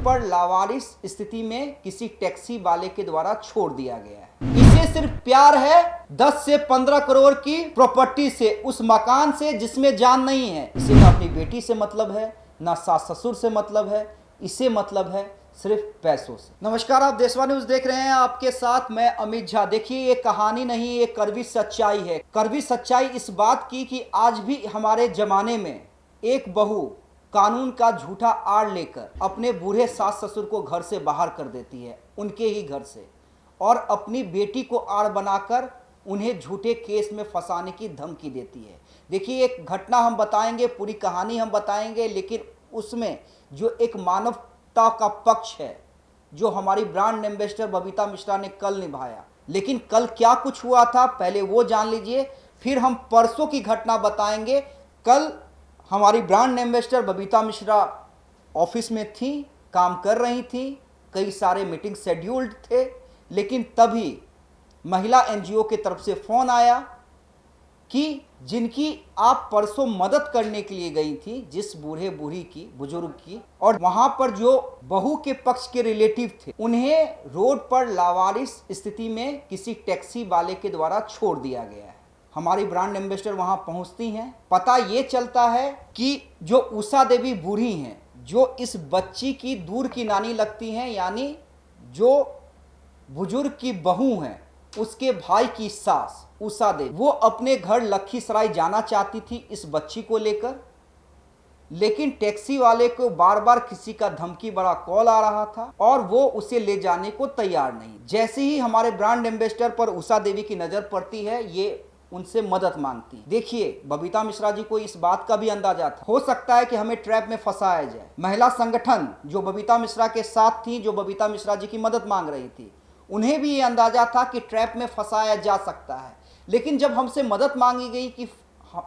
पर लावारिस स्थिति में किसी टैक्सी वाले के द्वारा छोड़ दिया गया है। इसे सिर्फ प्यार है 10 से 15 करोड़ की प्रॉपर्टी से, उस मकान से जिसमें जान नहीं है। इसे ना अपनी बेटी से मतलब है, ना सास ससुर से मतलब है, इसे मतलब है सिर्फ पैसों से। नमस्कार, आप देशवा न्यूज देख रहे हैं, आपके साथ मैं अमित झा। देखिए, ये कहानी नहीं, ये कड़वी सच्चाई है। कड़वी सच्चाई इस बात की कि आज भी हमारे जमाने में एक बहू कानून का झूठा आड़ लेकर अपने बूढ़े सास ससुर को घर से बाहर कर देती है, उनके ही घर से, और अपनी बेटी को आड़ बनाकर उन्हें झूठे केस में फंसाने की धमकी देती है। देखिए, एक घटना हम बताएंगे, पूरी कहानी हम बताएंगे, लेकिन उसमें जो एक मानवता का पक्ष है जो हमारी ब्रांड एम्बेसडर बबीता मिश्रा ने कल निभाया। लेकिन कल क्या कुछ हुआ था पहले वो जान लीजिए, फिर हम परसों की घटना बताएंगे। कल हमारी brand ambassador Babita Mishra office में थी, काम कर रही थी, कई सारे मीटिंग शेड्यूल्ड थे, लेकिन तभी महिला एनजीओ की तरफ से फ़ोन आया कि जिनकी आप परसों मदद करने के लिए गई थी, जिस बूढ़े बूढ़ी की, बुजुर्ग की, और वहां पर जो बहू के पक्ष के रिलेटिव थे, उन्हें रोड पर लावारिस स्थिति में किसी टैक्सी वाले के द्वारा छोड़ दिया गया है। हमारी ब्रांड एम्बेसडर वहां पहुंचती हैं। पता ये चलता है कि जो उषा देवी बूढ़ी हैं, जो इस बच्ची की दूर की नानी लगती हैं, यानी जो बुजुर्ग की बहू हैं, उसके भाई की सास उषा देवी, वो अपने घर लखीसराय जाना चाहती थी इस बच्ची को लेकर, लेकिन टैक्सी वाले को बार बार किसी का धमकी भरा कॉल आ रहा था और वो उसे ले जाने को तैयार नहीं। जैसे ही हमारे ब्रांड एम्बेसडर पर उषा देवी की नजर पड़ती है, ये उनसे मदद मांगती। देखिए, बबीता मिश्रा जी को इस बात का भी अंदाजा था, हो सकता है कि हमें ट्रैप में फंसाया जाए। महिला संगठन जो बबीता मिश्रा के साथ थी, जो बबीता मिश्रा जी की मदद मांग रही थी, उन्हें भी ये अंदाजा था कि ट्रैप में फंसाया जा सकता है। लेकिन जब हमसे मदद मांगी गई कि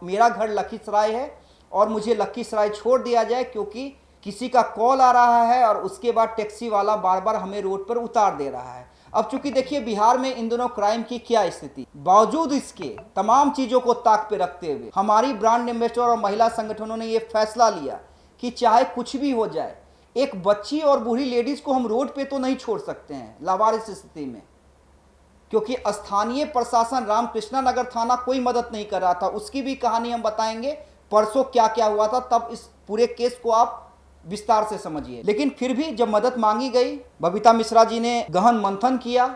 मेरा घर लखीसराय है और मुझे लखीसराय छोड़ दिया जाए क्योंकि किसी का कॉल आ रहा है और उसके बाद टैक्सी वाला बार बार हमें रोड पर उतार दे रहा है। अब चूंकि देखिए, बिहार में इन दिनों क्राइम की क्या स्थिति, बावजूद इसके तमाम चीजों को ताक पे रखते हुए हमारी ब्रांड एम्बेसडर और महिला संगठनों ने यह फैसला लिया कि चाहे कुछ भी हो जाए, एक बच्ची और बूढ़ी लेडीज को हम रोड पे तो नहीं छोड़ सकते हैं लावारिस स्थिति में, क्योंकि स्थानीय प्रशासन रामकृष्णा नगर थाना कोई मदद नहीं कर रहा था। उसकी भी कहानी हम बताएंगे, परसों क्या क्या हुआ था, तब इस पूरे केस को आप विस्तार से समझिए। लेकिन फिर भी जब मदद मांगी गई, बबीता मिश्रा जी ने गहन मंथन किया,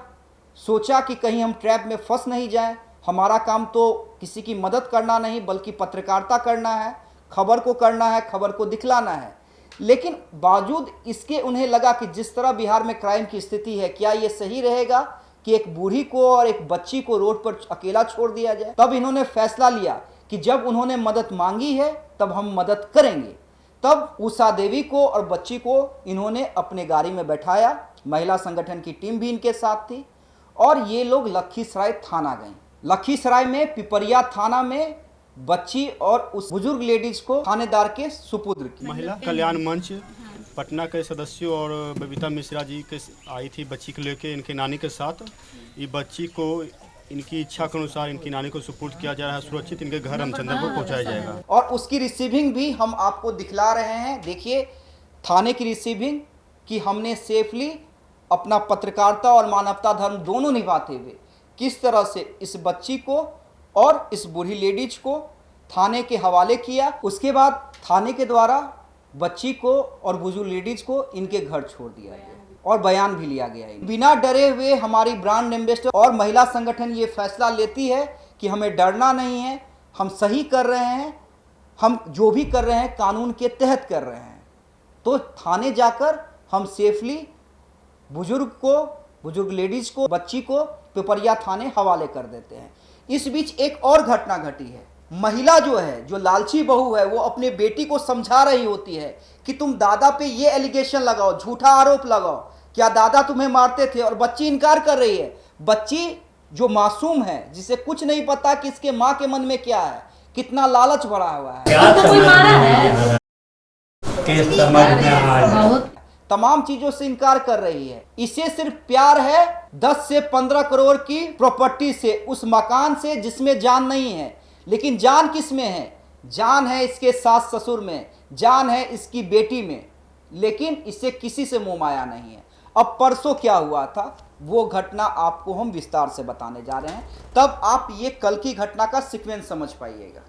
सोचा कि कहीं हम ट्रैप में फंस नहीं जाएं। हमारा काम तो किसी की मदद करना नहीं बल्कि पत्रकारिता करना है, खबर को करना है, खबर को दिखलाना है। लेकिन बावजूद इसके उन्हें लगा कि जिस तरह बिहार में क्राइम की स्थिति है, क्या ये सही रहेगा कि एक बूढ़ी को और एक बच्ची को रोड पर अकेला छोड़ दिया जाए। तब इन्होंने फैसला लिया कि जब उन्होंने मदद मांगी है तब हम मदद करेंगे। तब उषा देवी को और बच्ची को इन्होंने अपने गाड़ी में बैठाया, महिला संगठन की टीम भी इनके साथ थी, और ये लोग लखीसराय थाना गए। लखीसराय में पिपरिया थाना में बच्ची और उस बुजुर्ग लेडीज को थानेदार के सुपुत्र की। महिला कल्याण मंच पटना के सदस्यों और बबीता मिश्रा जी के आई थी बच्ची को लेके इनके नानी के साथ। ये बच्ची को इनकी इच्छा के अनुसार इनकी नानी को सुपुर्द किया जा रहा है, सुरक्षित इनके घर रामचंद्रपुर पहुंचाया जाएगा। और उसकी रिसीविंग भी हम आपको दिखला रहे हैं। देखिए, थाने की रिसीविंग कि हमने सेफली अपना पत्रकारिता और मानवता धर्म दोनों निभाते हुए किस तरह से इस बच्ची को और इस बूढ़ी लेडीज को थाने के हवाले किया। उसके बाद थाने के द्वारा बच्ची को और बुजुर्ग लेडीज को इनके घर छोड़ दिया गया और बयान भी लिया गया है। बिना डरे हुए हमारी ब्रांड एम्बेसडर और महिला संगठन ये फैसला लेती है कि हमें डरना नहीं है, हम सही कर रहे हैं, हम जो भी कर रहे हैं कानून के तहत कर रहे हैं। तो थाने जाकर हम सेफली बुजुर्ग लेडीज को, बच्ची को पिपरिया थाने हवाले कर देते हैं। इस बीच एक और घटना घटी है। महिला जो है, जो लालची बहू है, वो अपने बेटी को समझा रही होती है कि तुम दादा पे ये एलिगेशन लगाओ, झूठा आरोप लगाओ, क्या दादा तुम्हें मारते थे, और बच्ची इनकार कर रही है। बच्ची जो मासूम है, जिसे कुछ नहीं पता कि इसके माँ के मन में क्या है, कितना लालच भरा हुआ है, तमाम चीजों से इनकार कर रही है। इसे सिर्फ प्यार है 10 से 15 करोड़ की प्रॉपर्टी से, उस मकान से जिसमें जान नहीं है। लेकिन जान किस में है? जान है इसके सास ससुर में, जान है इसकी बेटी में। लेकिन इससे किसी से मोह माया नहीं है। अब परसों क्या हुआ था वो घटना आपको हम विस्तार से बताने जा रहे हैं, तब आप ये कल की घटना का सीक्वेंस समझ पाइएगा।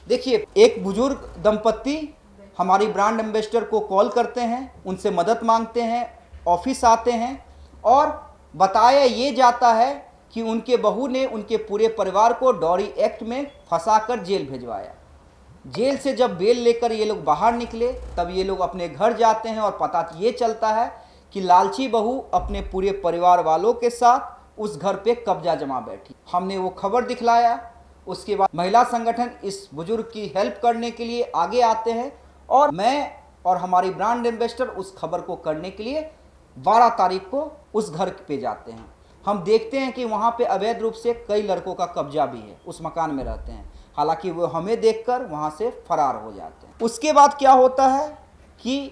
देखिए, एक बुजुर्ग दंपत्ति हमारी ब्रांड एम्बेसडर को कॉल करते हैं, उनसे मदद मांगते हैं, ऑफिस आते हैं और बताया ये जाता है कि उनके बहू ने उनके पूरे परिवार को डॉरी एक्ट में फंसाकर जेल भिजवाया। जेल से जब बेल लेकर ये लोग बाहर निकले तब ये लोग अपने घर जाते हैं और पता ये चलता है कि लालची बहू अपने पूरे परिवार वालों के साथ उस घर पे कब्जा जमा बैठी। हमने वो खबर दिखलाया, उसके बाद महिला संगठन इस बुजुर्ग की हेल्प करने के लिए आगे आते हैं और मैं और हमारी ब्रांड एम्बेसडर उस खबर को करने के लिए 12 तारीख को उस घर पे जाते हैं। हम देखते हैं कि वहाँ पे अवैध रूप से कई लड़कों का कब्जा भी है, उस मकान में रहते हैं। हालांकि वो हमें देखकर वहाँ से फरार हो जाते हैं। उसके बाद क्या होता है कि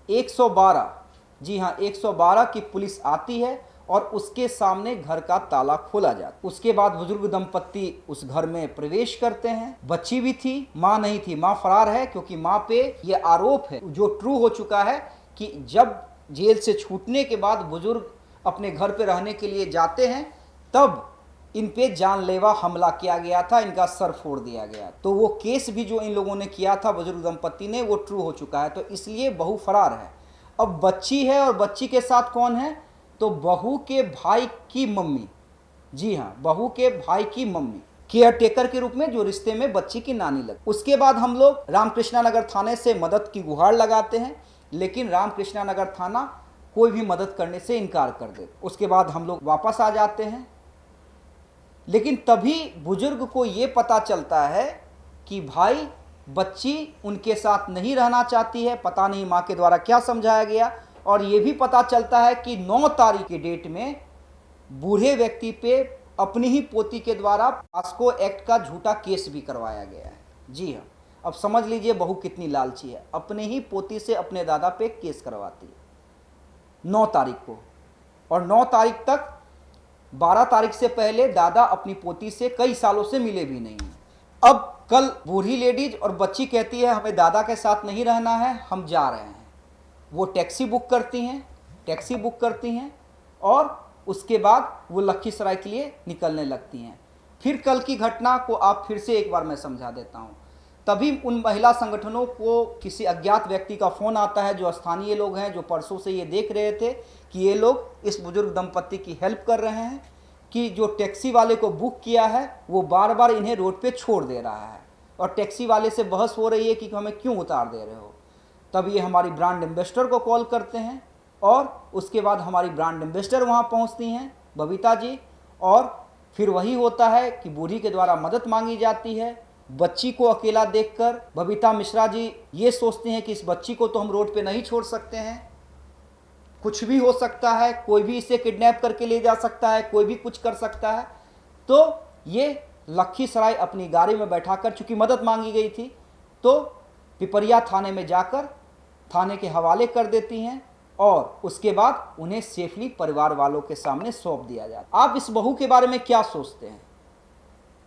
112, जी हाँ 112 की पुलिस आती है और उसके सामने घर का ताला खोला जाता। उसके बाद बुजुर्ग दंपत्ति उस घर में प्रवेश करते हैं। बच्ची भी थी, माँ नहीं थी, माँ फरार है क्योंकि माँ पे ये आरोप है जो ट्रू हो चुका है कि जब जेल से छूटने के बाद बुजुर्ग अपने घर पे रहने के लिए जाते हैं तब इन पे जानलेवा हमला किया गया था, इनका सर फोड़ दिया गया। तो वो केस भी जो इन लोगों ने किया था बुजुर्ग दंपत्ति ने वो ट्रू हो चुका है, तो इसलिए बहू फरार है। अब बच्ची है और बच्ची के साथ कौन है, तो बहू के भाई की मम्मी, जी हाँ बहू के भाई की मम्मी केयर टेकर के रूप में जो रिश्ते में बच्ची की नानी लगी। उसके बाद हम लोग रामकृष्णा नगर थाने से मदद की गुहार लगाते हैं, लेकिन रामकृष्णा नगर थाना कोई भी मदद करने से इनकार कर दे। उसके बाद हम लोग वापस आ जाते हैं, लेकिन तभी बुजुर्ग को ये पता चलता है कि भाई बच्ची उनके साथ नहीं रहना चाहती है। पता नहीं माँ के द्वारा क्या समझाया गया। और ये भी पता चलता है कि 9 तारीख के डेट में बूढ़े व्यक्ति पे अपनी ही पोती के द्वारा पास्को एक्ट का झूठा केस भी करवाया गया है। जी हाँ, अब समझ लीजिए बहू कितनी लालची है, अपने ही पोती से अपने दादा पे केस करवाती है 9 तारीख को। और 9 तारीख तक 12 तारीख से पहले दादा अपनी पोती से कई सालों से मिले भी नहीं हैं। अब कल बूढ़ी लेडीज और बच्ची कहती है हमें दादा के साथ नहीं रहना है, हम जा रहे हैं। वो टैक्सी बुक करती हैं और उसके बाद वो लखीसराय के लिए निकलने लगती हैं। फिर कल की घटना को आप फिर से एक बार मैं समझा देता हूँ। तभी उन महिला संगठनों को किसी अज्ञात व्यक्ति का फ़ोन आता है जो स्थानीय लोग हैं, जो परसों से ये देख रहे थे कि ये लोग इस बुजुर्ग दंपत्ति की हेल्प कर रहे हैं कि जो टैक्सी वाले को बुक किया है वो बार बार इन्हें रोड पे छोड़ दे रहा है और टैक्सी वाले से बहस हो रही है कि हमें क्यों उतार दे रहे हो। तब ये हमारी ब्रांड एम्बेसडर को कॉल करते हैं और उसके बाद हमारी ब्रांड एम्बेसडर वहाँ पहुँचती हैं, बबीता जी, और फिर वही होता है कि बूढ़ी के द्वारा मदद मांगी जाती है। बच्ची को अकेला देखकर बबीता मिश्रा जी ये सोचते हैं कि इस बच्ची को तो हम रोड पे नहीं छोड़ सकते हैं, कुछ भी हो सकता है, कोई भी इसे किडनैप करके ले जा सकता है, कोई भी कुछ कर सकता है। तो ये लखीसराय अपनी गाड़ी में बैठाकर, चूंकि मदद मांगी गई थी, तो पिपरिया थाने में जाकर थाने के हवाले कर देती हैं और उसके बाद उन्हें सेफली परिवार वालों के सामने सौंप दिया जाता है। आप इस बहू के बारे में क्या सोचते हैं?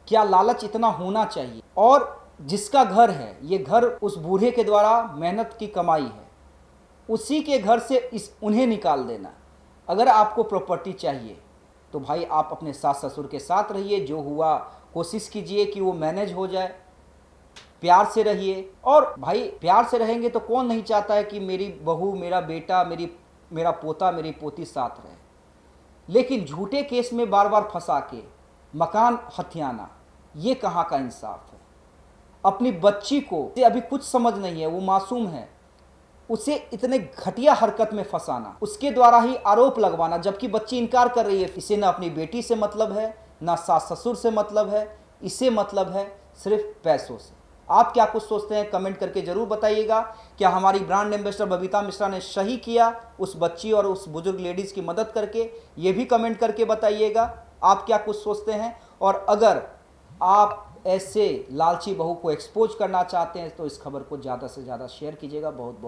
क्या लालच इतना होना चाहिए? और जिसका घर है, ये घर उस बूढ़े के द्वारा मेहनत की कमाई है, उसी के घर से उन्हें निकाल देना। अगर आपको प्रॉपर्टी चाहिए तो भाई आप अपने सास ससुर के साथ रहिए, जो हुआ कोशिश कीजिए कि वो मैनेज हो जाए, प्यार से रहिए। और भाई प्यार से रहेंगे तो कौन नहीं चाहता है कि मेरी बहू, मेरा बेटा, मेरा पोता, मेरी पोती साथ रहे। लेकिन झूठे केस में बार बार फंसा के मकान हथियाना, ये कहाँ का इंसाफ है? अपनी बच्ची को अभी कुछ समझ नहीं है, वो मासूम है, उसे इतने घटिया हरकत में फंसाना, उसके द्वारा ही आरोप लगवाना, जबकि बच्ची इनकार कर रही है। इसे ना अपनी बेटी से मतलब है, ना सास ससुर से मतलब है, इसे मतलब है सिर्फ पैसों से। आप क्या कुछ सोचते हैं कमेंट करके जरूर बताइएगा। क्या हमारी ब्रांड एम्बेसडर बबीता मिश्रा ने सही किया उस बच्ची और उस बुजुर्ग लेडीज़ की मदद करके? ये भी कमेंट करके बताइएगा आप क्या कुछ सोचते हैं। और अगर आप ऐसे लालची बहू को एक्सपोज करना चाहते हैं तो इस खबर को ज़्यादा से ज़्यादा शेयर कीजिएगा। बहुत बहुत